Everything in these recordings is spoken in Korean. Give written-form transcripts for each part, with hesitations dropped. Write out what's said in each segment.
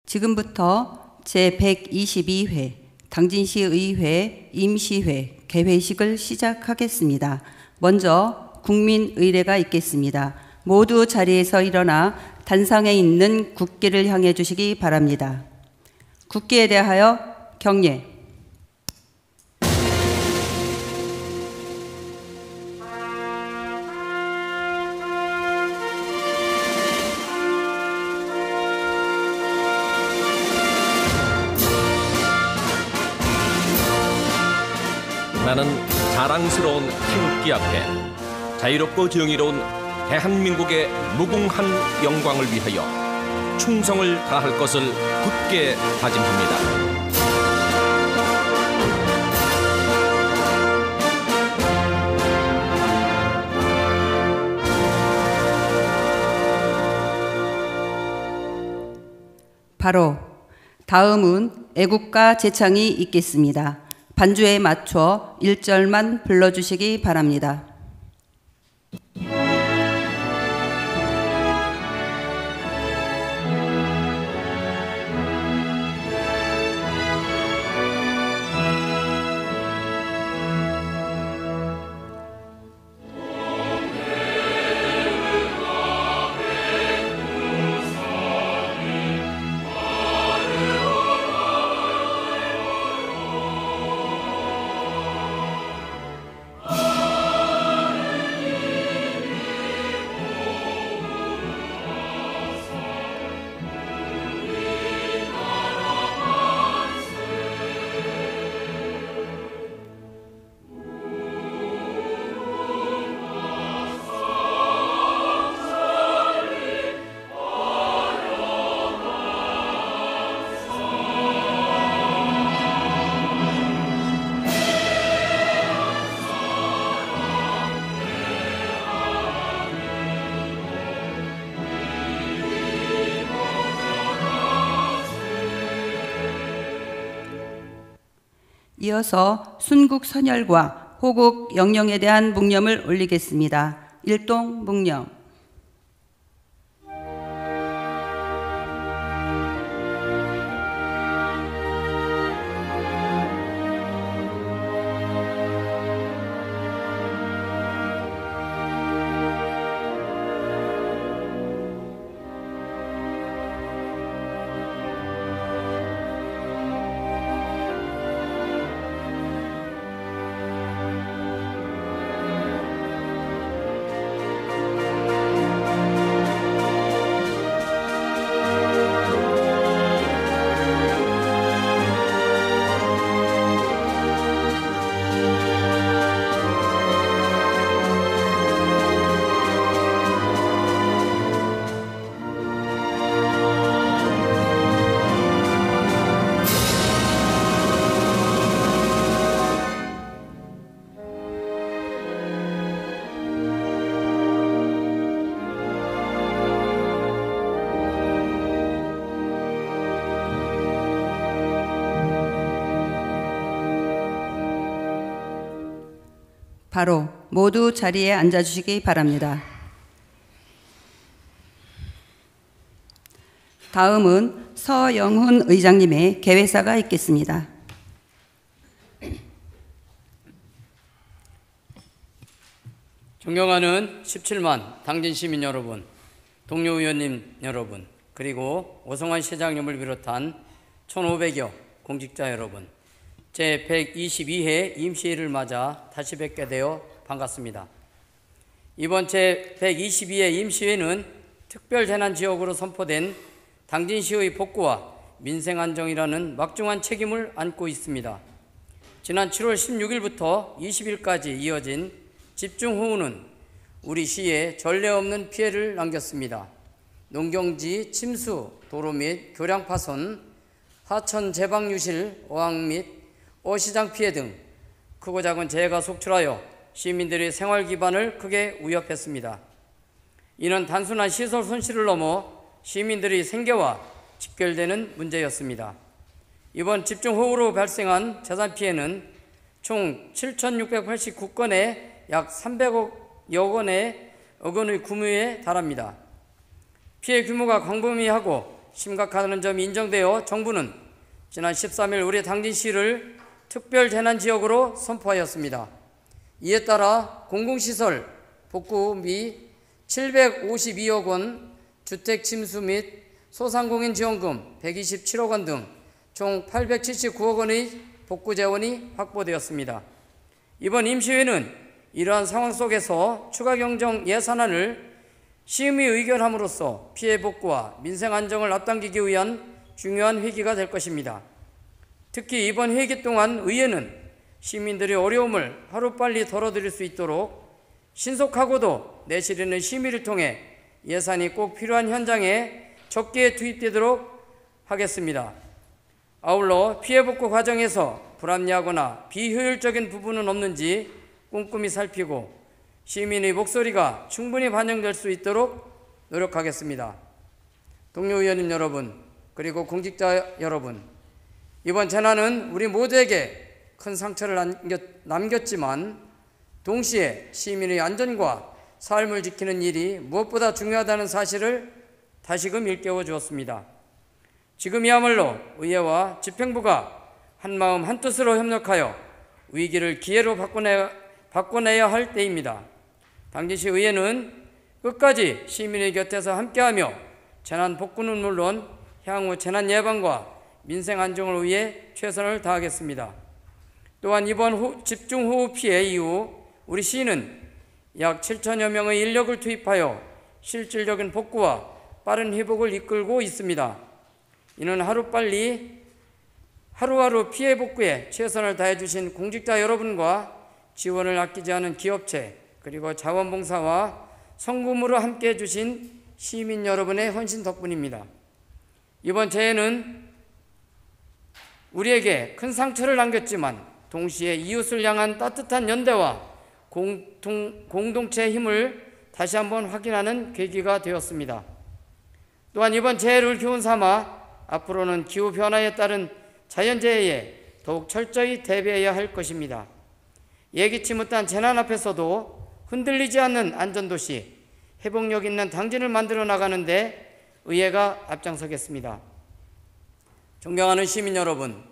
지금부터 제122회 당진시의회 임시회 개회식을 시작하겠습니다. 먼저 국민의례가 있겠습니다. 모두 자리에서 일어나 단상에 있는 국기를 향해 주시기 바랍니다. 국기에 대하여 경례. 나는 자랑스러운 태극기 앞에 자유롭고 정의로운 대한민국의 무궁한 영광을 위하여 충성을 다할 것을 굳게 다짐합니다. 바로 다음은 애국가 제창이 있겠습니다. 반주에 맞춰 1절만 불러주시기 바랍니다. 이어서 순국 선열과 호국 영령에 대한 묵념을 올리겠습니다. 일동 묵념. 바로 모두 자리에 앉아주시기 바랍니다. 다음은 서영훈 의장님의 개회사가 있겠습니다. 존경하는 17만 당진 시민 여러분, 동료 의원님 여러분, 그리고 오성환 시장님을 비롯한 1,500여 공직자 여러분, 제122회 임시회를 맞아 다시 뵙게 되어 반갑습니다. 이번 제122회 임시회는 특별재난지역으로 선포된 당진시의 복구와 민생안정이라는 막중한 책임을 안고 있습니다. 지난 7월 16일부터 20일까지 이어진 집중호우는 우리 시에 전례 없는 피해를 남겼습니다. 농경지 침수, 도로 및 교량 파손, 하천 제방유실, 어항 및 어시장 피해 등 크고 작은 재해가 속출하여 시민들의 생활 기반을 크게 위협했습니다. 이는 단순한 시설 손실을 넘어 시민들의 생계와 직결되는 문제였습니다. 이번 집중호우로 발생한 재산 피해는 총 7,689건에 약 300여 원의 규모에 달합니다. 피해 규모가 광범위하고 심각하다는 점이 인정되어 정부는 지난 13일 우리 당진시를 특별재난지역으로 선포하였습니다. 이에 따라 공공시설 복구비 752억 원, 주택 침수 및 소상공인 지원금 127억 원 등 총 879억 원의 복구 재원이 확보되었습니다. 이번 임시회는 이러한 상황 속에서 추가 경정 예산안을 심의 의결함으로써 피해 복구와 민생 안정을 앞당기기 위한 중요한 회기가 될 것입니다. 특히 이번 회기 동안 의회는 시민들의 어려움을 하루빨리 덜어드릴 수 있도록 신속하고도 내실 있는 심의를 통해 예산이 꼭 필요한 현장에 적게 투입되도록 하겠습니다. 아울러 피해 복구 과정에서 불합리하거나 비효율적인 부분은 없는지 꼼꼼히 살피고 시민의 목소리가 충분히 반영될 수 있도록 노력하겠습니다. 동료 의원님 여러분, 그리고 공직자 여러분, 이번 재난은 우리 모두에게 큰 상처를 남겼지만 동시에 시민의 안전과 삶을 지키는 일이 무엇보다 중요하다는 사실을 다시금 일깨워 주었습니다. 지금이야말로 의회와 집행부가 한마음 한뜻으로 협력하여 위기를 기회로 바꿔내야 할 때입니다. 당진시 의회는 끝까지 시민의 곁에서 함께하며 재난 복구는 물론 향후 재난 예방과 민생 안정을 위해 최선을 다하겠습니다. 또한 이번 집중호우 피해 이후 우리 시는 약 7천여 명의 인력을 투입하여 실질적인 복구와 빠른 회복을 이끌고 있습니다. 이는 하루하루 피해 복구에 최선을 다해주신 공직자 여러분과 지원을 아끼지 않은 기업체 그리고 자원봉사와 성금으로 함께해 주신 시민 여러분의 헌신 덕분입니다. 이번 재해는 우리에게 큰 상처를 남겼지만 동시에 이웃을 향한 따뜻한 연대와 공동체의 힘을 다시 한번 확인하는 계기가 되었습니다. 또한 이번 재해를 교훈 삼아 앞으로는 기후변화에 따른 자연재해에 더욱 철저히 대비해야 할 것입니다. 예기치 못한 재난 앞에서도 흔들리지 않는 안전도시, 회복력 있는 당진을 만들어 나가는데 의회가 앞장서겠습니다. 존경하는 시민 여러분,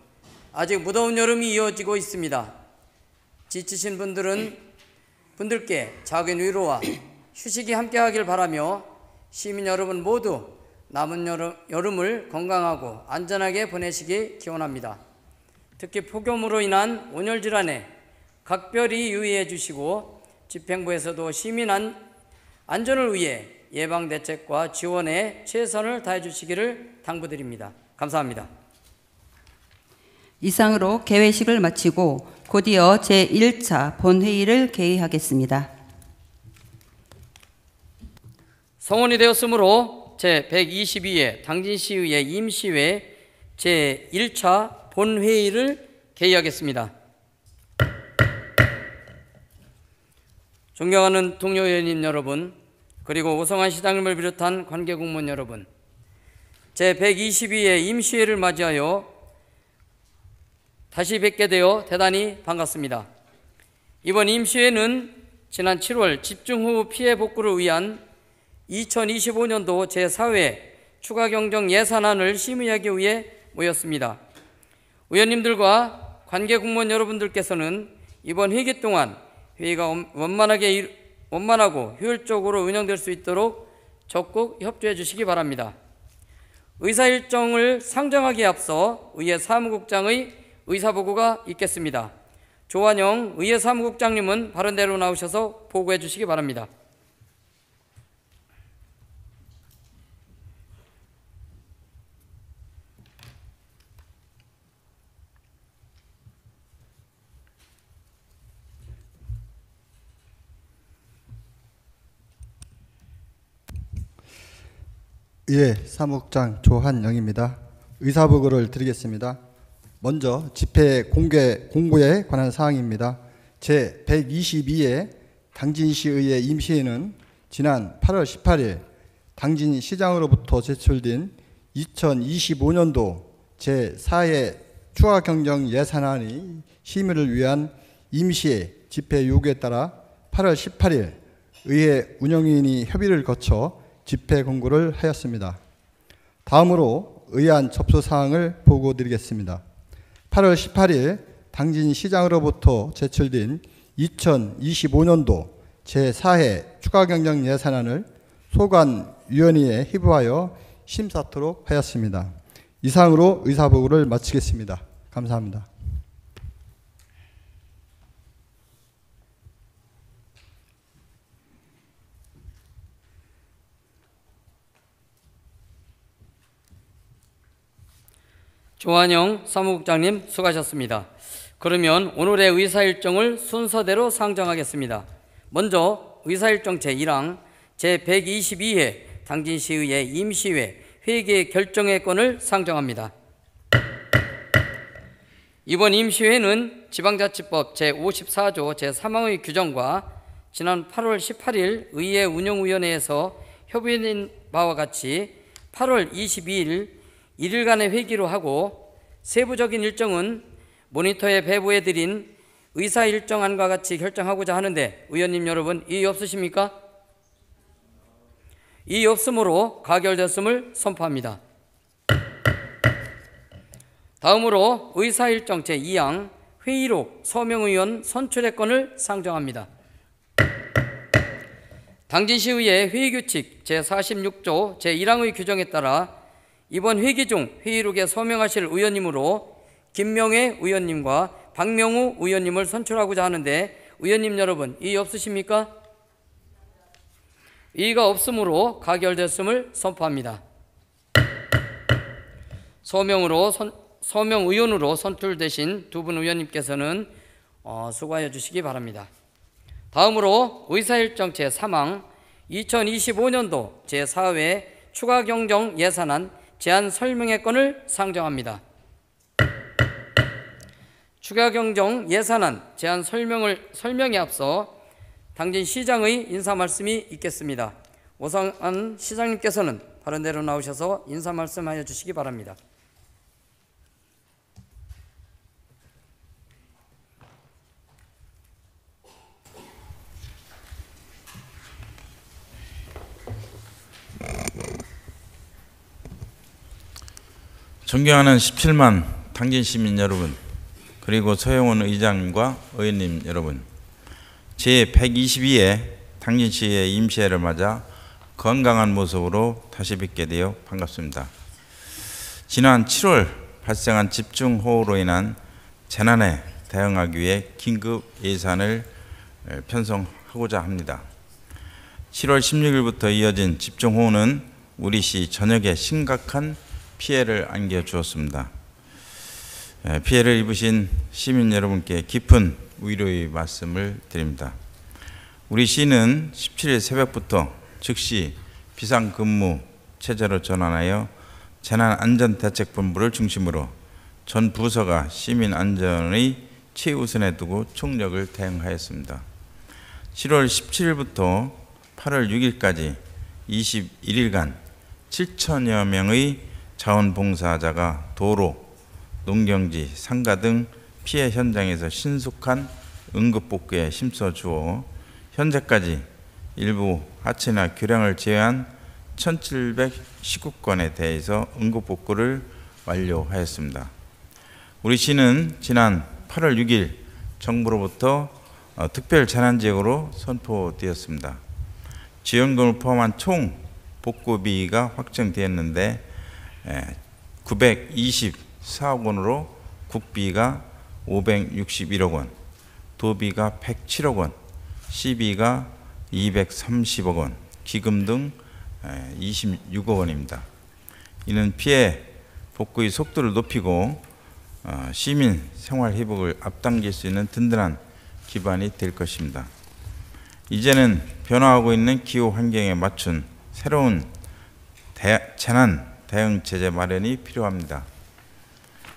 아직 무더운 여름이 이어지고 있습니다. 지치신 분들께 작은 위로와 휴식이 함께하길 바라며 시민 여러분 모두 남은 여름을 건강하고 안전하게 보내시기 기원합니다. 특히 폭염으로 인한 온열 질환에 각별히 유의해 주시고 집행부에서도 시민 안전을 위해 예방대책과 지원에 최선을 다해 주시기를 당부드립니다. 감사합니다. 이상으로 개회식을 마치고 곧이어 제1차 본회의를 개의하겠습니다. 성원이 되었으므로 제122회 당진시의회 임시회 제1차 본회의를 개의하겠습니다. 존경하는 동료 의원님 여러분, 그리고 오성환 시장님을 비롯한 관계공무원 여러분, 제122회 임시회를 맞이하여 다시 뵙게 되어 대단히 반갑습니다. 이번 임시회는 지난 7월 집중호우 피해 복구를 위한 2025년도 제4회 추가경정 예산안을 심의하기 위해 모였습니다. 의원님들과 관계공무원 여러분들께서는 이번 회기 동안 회의가 원만하고 효율적으로 운영될 수 있도록 적극 협조해 주시기 바랍니다. 의사일정을 상정하기에 앞서 의회 사무국장의 의사보고가 있겠습니다. 조환영 의회 사무국장님은 바른대로 나오셔서 보고해 주시기 바랍니다. 예, 사무국장 조한영입니다. 의사보고를 드리겠습니다. 먼저 집회 공고에 관한 사항입니다. 제122회 당진시의회 임시회는 지난 8월 18일 당진시장으로부터 제출된 2025년도 제4회 추가경정 예산안의 심의를 위한 임시회 집회 요구에 따라 8월 18일 의회 운영위원회 협의를 거쳐 집회 공고를 하였습니다. 다음으로 의안 접수 사항을 보고 드리겠습니다. 8월 18일 당진 시장으로부터 제출된 2025년도 제4회 추가경정 예산안을 소관위원회에 회부하여 심사토록 하였습니다. 이상으로 의사보고를 마치겠습니다. 감사합니다. 조한영 사무국장님 수고하셨습니다. 그러면 오늘의 의사일정을 순서대로 상정하겠습니다. 먼저 의사일정 제1항 제122회 당진시의회 임시회 회계 결정회권을 상정합니다. 이번 임시회는 지방자치법 제54조 제3항의 규정과 지난 8월 18일 의회 운영위원회에서 협의된 바와 같이 8월 22일 1일간의 회기로 하고 세부적인 일정은 모니터에 배부해드린 의사일정안과 같이 결정하고자 하는데 의원님 여러분 이의 없으십니까? 이의 없으므로 가결됐음을 선포합니다. 다음으로 의사일정 제2항 회의록 서명의원 선출의 건을 상정합니다. 당진시의회 회의규칙 제46조 제1항의 규정에 따라 이번 회기 중 회의록에 서명하실 의원님으로 김명애 의원님과 박명우 의원님을 선출하고자 하는데 의원님 여러분 이의 없으십니까? 이의가 없으므로 가결됐음을 선포합니다. 서명 의원으로 선출되신 두 분 의원님께서는 수고하여 주시기 바랍니다. 다음으로 의사일정 제3항 2025년도 제4회 추가경정 예산안 제안 설명의 건을 상정합니다. 추가경정 예산안 제안 설명에 앞서 당진시장의 인사 말씀이 있겠습니다. 오상환 시장님께서는 바른 대로 나오셔서 인사 말씀하여 주시기 바랍니다. 존경하는 17만 당진시민 여러분, 그리고 서영원 의장님과 의원님 여러분, 제122회 당진시의 임시회를 맞아 건강한 모습으로 다시 뵙게 되어 반갑습니다. 지난 7월 발생한 집중호우로 인한 재난에 대응하기 위해 긴급 예산을 편성하고자 합니다. 7월 16일부터 이어진 집중호우는 우리 시 전역에 심각한 피해를 안겨주었습니다. 피해를 입으신 시민 여러분께 깊은 위로의 말씀을 드립니다. 우리 시는 17일 새벽부터 즉시 비상근무 체제로 전환하여 재난안전대책본부를 중심으로 전 부서가 시민 안전의 최우선에 두고 총력을 대응하였습니다. 7월 17일부터 8월 6일까지 21일간 7천여 명의 자원봉사자가 도로, 농경지, 상가 등 피해 현장에서 신속한 응급복구에 힘써주어 현재까지 일부 하체나 교량을 제외한 1719건에 대해서 응급복구를 완료하였습니다. 우리 시는 지난 8월 6일 정부로부터 특별재난지역으로 선포되었습니다. 지원금을 포함한 총 복구비가 확정되었는데 924억 원으로 국비가 561억 원, 도비가 107억 원, 시비가 230억 원, 기금 등 26억 원입니다. 이는 피해 복구의 속도를 높이고 시민 생활 회복을 앞당길 수 있는 든든한 기반이 될 것입니다. 이제는 변화하고 있는 기후 환경에 맞춘 새로운 재난 대응 체제 마련이 필요합니다.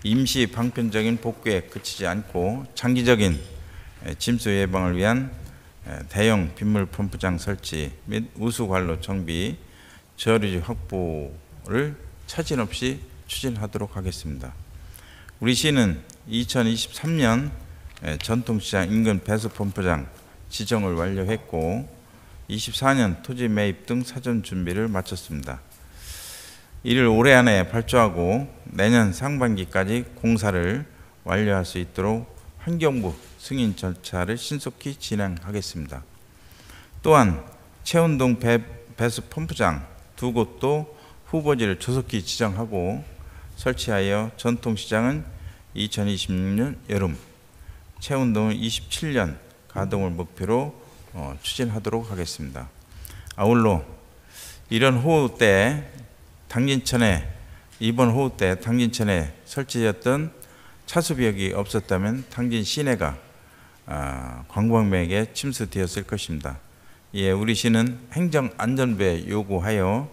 임시 방편적인 복구에 그치지 않고 장기적인 침수 예방을 위한 대형 빗물 펌프장 설치 및 우수관로 정비, 저류지 확보를 차질 없이 추진하도록 하겠습니다. 우리 시는 2023년 전통시장 인근 배수 펌프장 지정을 완료했고 24년 토지 매입 등 사전 준비를 마쳤습니다. 이를 올해 안에 발주하고 내년 상반기까지 공사를 완료할 수 있도록 환경부 승인 절차를 신속히 진행하겠습니다. 또한 채운동 배수 펌프장 2곳도 후보지를 조속히 지정하고 설치하여 전통시장은 2026년 여름, 채운동은 27년 가동을 목표로 추진하도록 하겠습니다. 아울러 이번 호우 때 당진천에 설치되었던 차수벽이 없었다면 당진 시내가 관광객에게 침수되었을 것입니다. 이에 우리 시는 행정안전부에 요구하여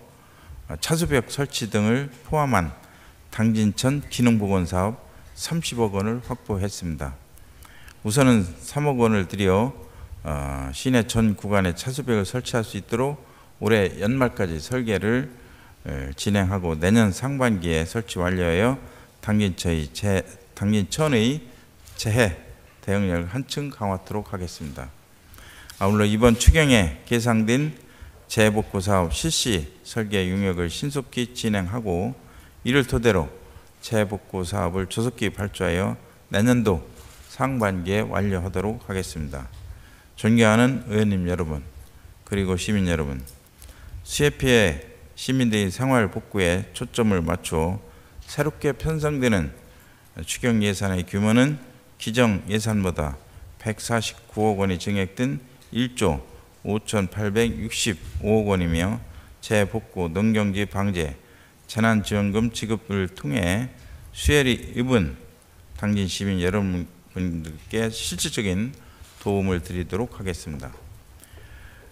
차수벽 설치 등을 포함한 당진천 기능보건 사업 30억 원을 확보했습니다. 우선은 3억 원을 들여 시내 전 구간에 차수벽을 설치할 수 있도록 올해 연말까지 설계를 진행하고 내년 상반기에 설치 완료하여 당진천의 재해 대응력을 한층 강화하도록 하겠습니다. 아울러 이번 추경에 계상된 재복구 사업 실시 설계 용역을 신속히 진행하고 이를 토대로 재복구 사업을 조속히 발주하여 내년도 상반기에 완료하도록 하겠습니다. 존경하는 의원님 여러분, 그리고 시민 여러분, 수해 피해 시민들의 생활 복구에 초점을 맞춰 새롭게 편성되는 추경 예산의 규모는 기정 예산보다 149억 원이 증액된 1조 5,865억 원이며 재복구 농경지 방제 재난지원금 지급을 통해 수해를 입은 당진 시민 여러분들께 실질적인 도움을 드리도록 하겠습니다.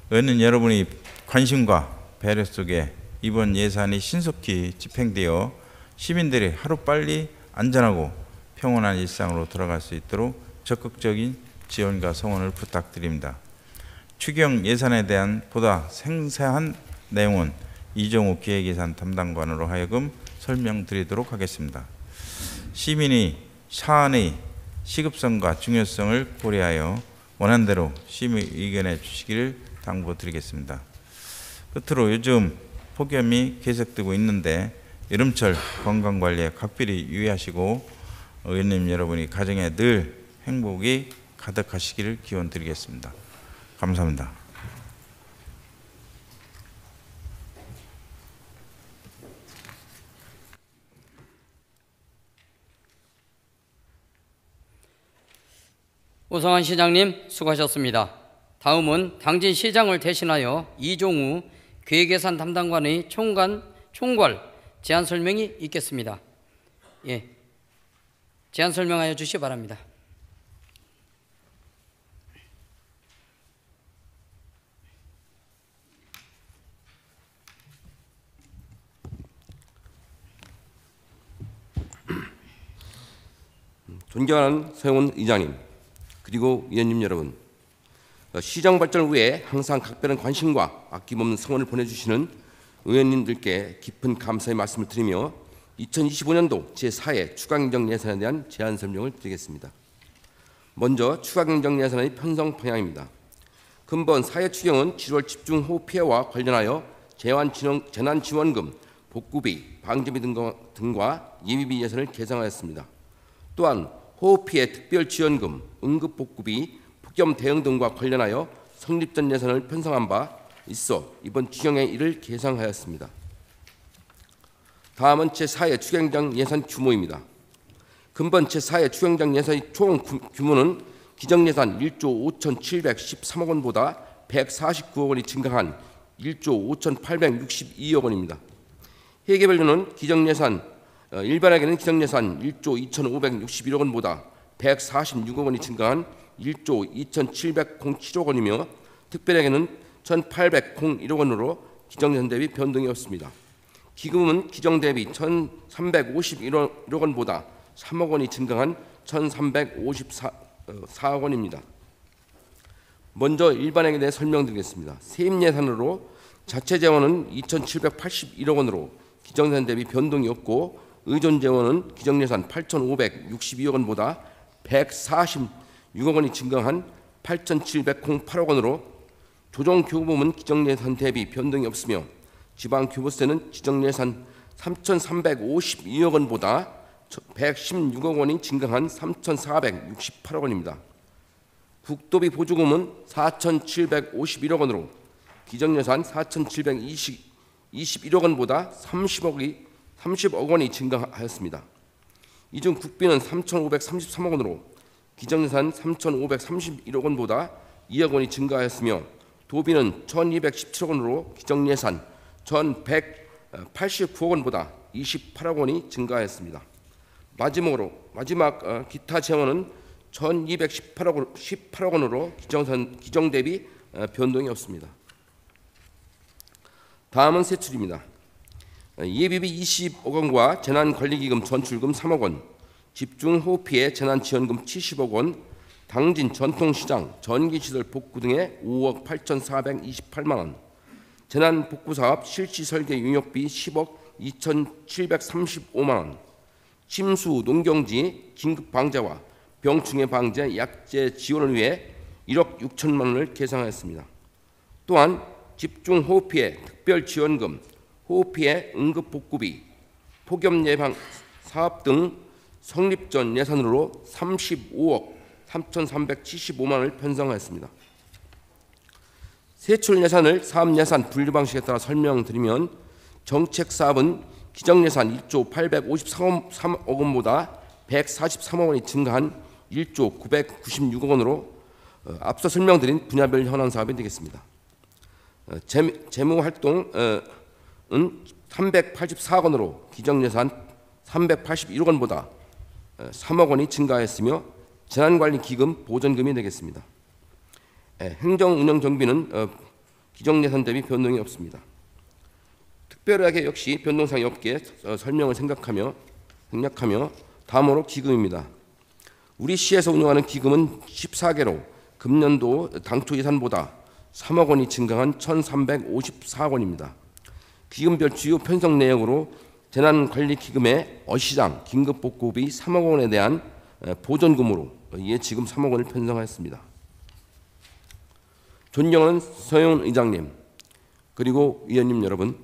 의원님 여러분의 관심과 배려 속에 이번 예산이 신속히 집행되어 시민들이 하루빨리 안전하고 평온한 일상으로 돌아갈 수 있도록 적극적인 지원과 성원을 부탁드립니다. 추경 예산에 대한 보다 생생한 내용은 이종욱 기획예산 담당관으로 하여금 설명드리도록 하겠습니다. 시민이 사안의 시급성과 중요성을 고려하여 원한대로 시민 의견해 주시기를 당부드리겠습니다. 끝으로 요즘 폭염이 계속되고 있는데 여름철 건강관리에 각별히 유의하시고 의원님 여러분이 가정에 늘 행복이 가득하시기를 기원드리겠습니다. 감사합니다. 오성환 시장님 수고하셨습니다. 다음은 당진시장을 대신하여 이종우 계획예산 담당관의 총괄 제안 설명이 있겠습니다. 예, 제안 설명하여 주시기 바랍니다. 존경하는 서영훈 의장님, 그리고 위원님 여러분, 시장 발전을 위해 항상 각별한 관심과 아낌없는 성원을 보내주시는 의원님들께 깊은 감사의 말씀을 드리며 2025년도 제4회 추가경정 예산에 대한 제안 설명을 드리겠습니다. 먼저 추가경정 예산의 편성 방향입니다. 근본 4회 추경은 7월 집중호우 피해와 관련하여 재난지원금, 복구비, 방제비 등과 예비비 예산을 계상하였습니다. 또한 호우피해 특별지원금, 응급복구비, 폭염 대응 등과 관련하여 성립전 예산을 편성한 바 있어 이번 추경에 이를 계상하였습니다. 다음은 제4회 추경장 예산 규모입니다. 근본 제4회 추경장 예산의 총 규모는 기정예산 1조 5,713억 원보다 149억 원이 증가한 1조 5,862억 원입니다. 회계별로는 일반에게는 기정예산 1조 2,561억 원보다 146억 원이 증가한 1조 2,707억 원이며 특별에게는 1,801억 원으로 기정예산 대비 변동이 없습니다. 기금은 기정 대비 1,351억 원보다 3억 원이 증가한 1,354억 원입니다. 먼저 일반에게 대해 설명드리겠습니다. 세입 예산으로 자체 재원은 2,781억 원으로 기정예산 대비 변동이 없고 의존 재원은 기정예산 8,562억 원보다 146억 원이 증가한 8,708억 원으로 조정교부금은 기정예산 대비 변동이 없으며 지방교부세는 기정예산 3,352억 원보다 116억 원이 증가한 3,468억 원입니다. 국도비 보조금은 4,751억 원으로 기정예산 4,721억 원보다 30억 원이 증가하였습니다. 이 중 국비는 3,533억 원으로 기정예산 3,531억 원보다 2억 원이 증가하였으며 도비는 1,217억 원으로 기정예산 1,189억 원보다 28억 원이 증가하였습니다. 마지막 기타 재원은 1,218억 원으로 기정 대비 변동이 없습니다. 다음은 세출입니다. 예비비 20억 원과 재난관리기금 전출금 3억 원, 집중호우피해 재난지원금 70억 원, 당진 전통시장 전기시설 복구 등의 5억 8,428만 원, 재난복구사업 실시설계 용역비 10억 2,735만 원, 침수 농경지 긴급방제와 병충해 방제 약재 지원을 위해 1억 6천만 원을 계상하였습니다. 또한 집중호우피해 특별지원금, 호우피해 응급복구비, 폭염예방 사업 등 성립 전 예산으로 35억 3,375만 원을 편성하였습니다. 세출 예산을 사업 예산 분류 방식에 따라 설명드리면 정책 사업은 기정 예산 1조 853억 원보다 143억 원이 증가한 1조 996억 원으로 앞서 설명드린 분야별 현안 사업이 되겠습니다. 재무 활동은 384억 원으로 기정 예산 381억 원보다 3억 원이 증가했으며 재난관리 기금 보전금이 되겠습니다. 행정운영 경비는 기정 예산 대비 변동이 없습니다. 특별하게 역시 변동사항이 없게 설명을 생략하며 다음으로 기금입니다. 우리 시에서 운영하는 기금은 14개로 금년도 당초 예산보다 3억 원이 증가한 1,354억 원입니다. 기금별 주요 편성 내역으로 재난관리기금의 어시장 긴급복구비 3억 원에 대한 보전금으로 이에 지금 3억 원을 편성하였습니다. 존경하는 서영훈 의장님 그리고 위원님 여러분,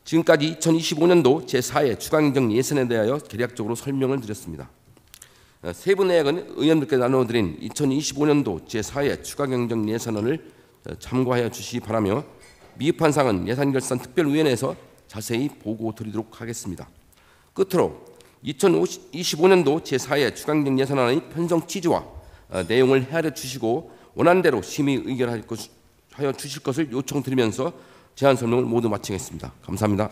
지금까지 2025년도 제4회 추가경정 예산에 대하여 개략적으로 설명을 드렸습니다. 세부 내역은 의원들께 나눠드린 2025년도 제4회 추가경정 예산안을 참고하여 주시기 바라며 미흡한 사항은 예산결산 특별위원회에서 자세히 보고드리도록 하겠습니다. 끝으로 2025년도 제4회 추가경정 예산안의 편성 취지와 내용을 헤아려 주시고 원안대로 심의 의결하여 주실 것을 요청드리면서 제안 설명을 모두 마치겠습니다. 감사합니다.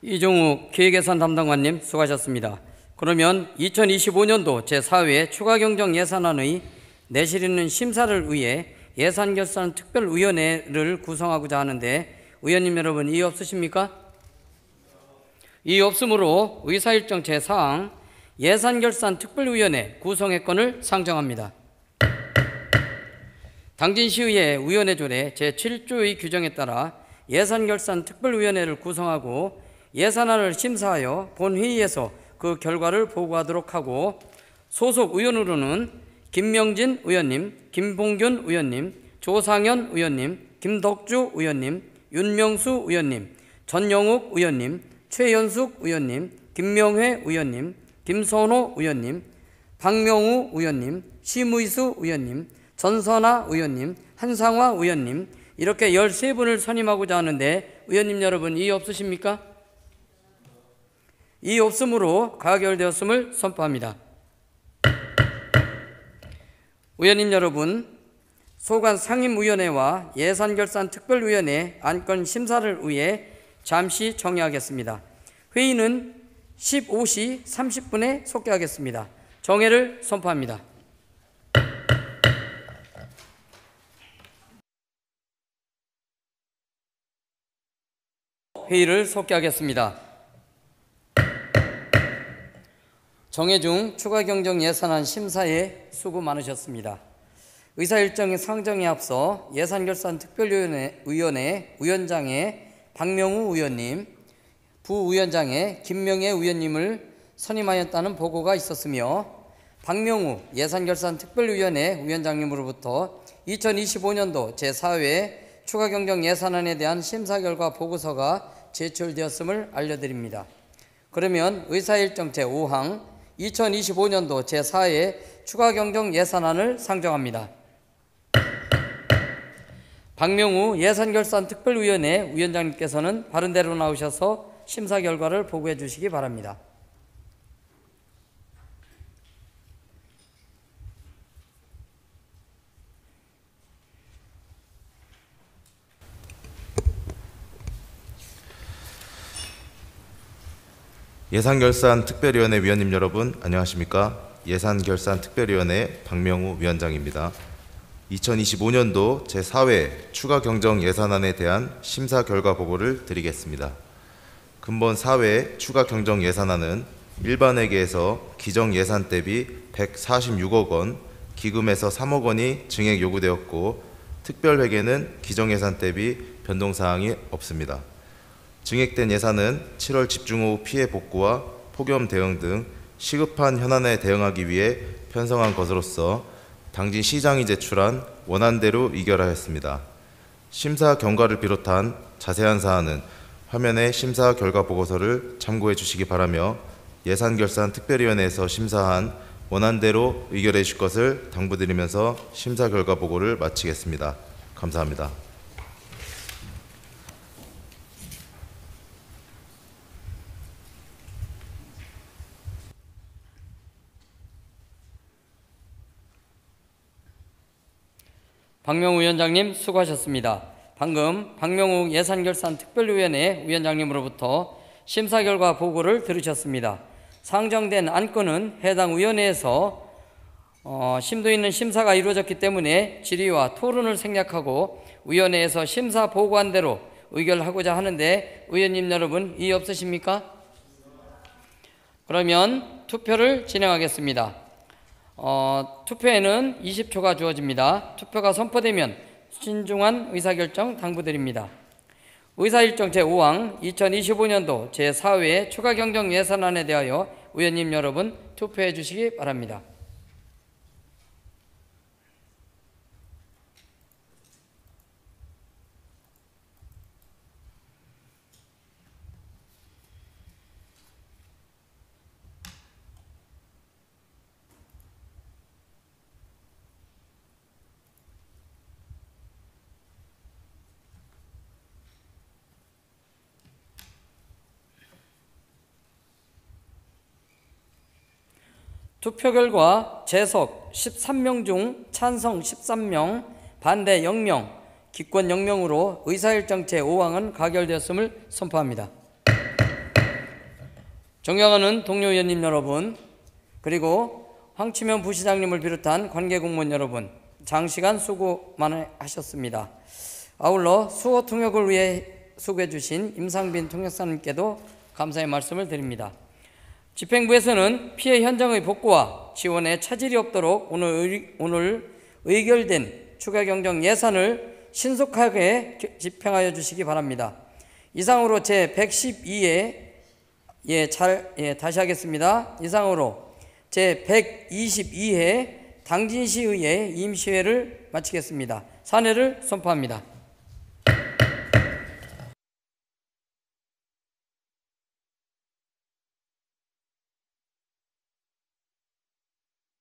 이종욱 기획예산 담당관님 수고하셨습니다. 그러면 2025년도 제4회 추가경정 예산안의 내실 있는 심사를 위해 예산결산특별위원회를 구성하고자 하는데 의원님 여러분 이의 없으십니까? 이의 없으므로 의사일정 제4항 예산결산특별위원회 구성회건을 상정합니다. 당진시의회 위원회 조례 제7조의 규정에 따라 예산결산특별위원회를 구성하고 예산안을 심사하여 본회의에서 그 결과를 보고하도록 하고 소속 의원으로는 김명진 의원님, 김봉균 의원님, 조상현 의원님, 김덕주 의원님, 윤명수 의원님, 전영욱 의원님, 최연숙 의원님, 김명회 의원님, 김선호 의원님, 박명우 의원님, 심의수 의원님, 전선아 의원님, 한상화 의원님 이렇게 13분을 선임하고자 하는데 의원님 여러분 이의 없으십니까? 이의 없으므로 가결되었음을 선포합니다. 의원님 여러분, 소관 상임위원회와 예산결산특별위원회 안건 심사를 위해 잠시 정회하겠습니다. 회의는 15시 30분에 속개하겠습니다. 정회를 선포합니다. 회의를 속개하겠습니다. 정회 중 추가경정 예산안 심사에 수고 많으셨습니다. 의사일정의 상정에 앞서 예산결산특별위원회 위원장의 박명우 의원님, 부위원장의 김명애 의원님을 선임하였다는 보고가 있었으며 박명우 예산결산특별위원회 위원장님으로부터 2025년도 제4회 추가경정예산안에 대한 심사 결과 보고서가 제출되었음을 알려드립니다. 그러면 의사일정 제5항 2025년도 제4회 추가경정예산안을 상정합니다. 박명우 예산결산특별위원회 위원장님께서는 바른 대로 나오셔서 심사 결과를 보고해 주시기 바랍니다. 예산결산특별위원회 위원님 여러분 안녕하십니까? 예산결산특별위원회 박명우 위원장입니다. 2025년도 제4회 추가경정예산안에 대한 심사 결과 보고를 드리겠습니다. 근본 4회 추가경정예산안은 일반회계에서 기정예산 대비 146억 원, 기금에서 3억 원이 증액 요구되었고 특별회계는 기정예산 대비 변동사항이 없습니다. 증액된 예산은 7월 집중호우 피해 복구와 폭염 대응 등 시급한 현안에 대응하기 위해 편성한 것으로서 당진 시장이 제출한 원안대로 의결하였습니다. 심사 경과를 비롯한 자세한 사안은 화면의 심사 결과 보고서를 참고해 주시기 바라며 예산결산특별위원회에서 심사한 원안대로 의결해 주실 것을 당부드리면서 심사 결과 보고를 마치겠습니다. 감사합니다. 박명우 위원장님 수고하셨습니다. 방금 박명우 예산결산특별위원회 위원장님으로부터 심사 결과 보고를 들으셨습니다. 상정된 안건은 해당 위원회에서 심도 있는 심사가 이루어졌기 때문에 질의와 토론을 생략하고 위원회에서 심사 보고한 대로 의결하고자 하는데 의원님 여러분 이의 없으십니까? 그러면 투표를 진행하겠습니다. 투표에는 20초가 주어집니다. 투표가 선포되면 신중한 의사결정 당부드립니다. 의사일정 제5항 2025년도 제4회 추가경정예산안에 대하여 의원님 여러분 투표해 주시기 바랍니다. 투표 결과 재석 13명 중 찬성 13명, 반대 0명, 기권 0명으로 의사일정 제5항은 가결되었음을 선포합니다. 존경하는 동료 의원님 여러분, 그리고 황치면 부시장님을 비롯한 관계공무원 여러분, 장시간 수고 많으셨습니다. 아울러 수호 통역을 위해 수고해 주신 임상빈 통역사님께도 감사의 말씀을 드립니다. 집행부에서는 피해 현장의 복구와 지원에 차질이 없도록 오늘 의결된 추가경정 예산을 신속하게 집행하여 주시기 바랍니다. 이상으로 제112회 다시 하겠습니다. 이상으로 제122회 당진시의회 임시회를 마치겠습니다. 사내를 선포합니다.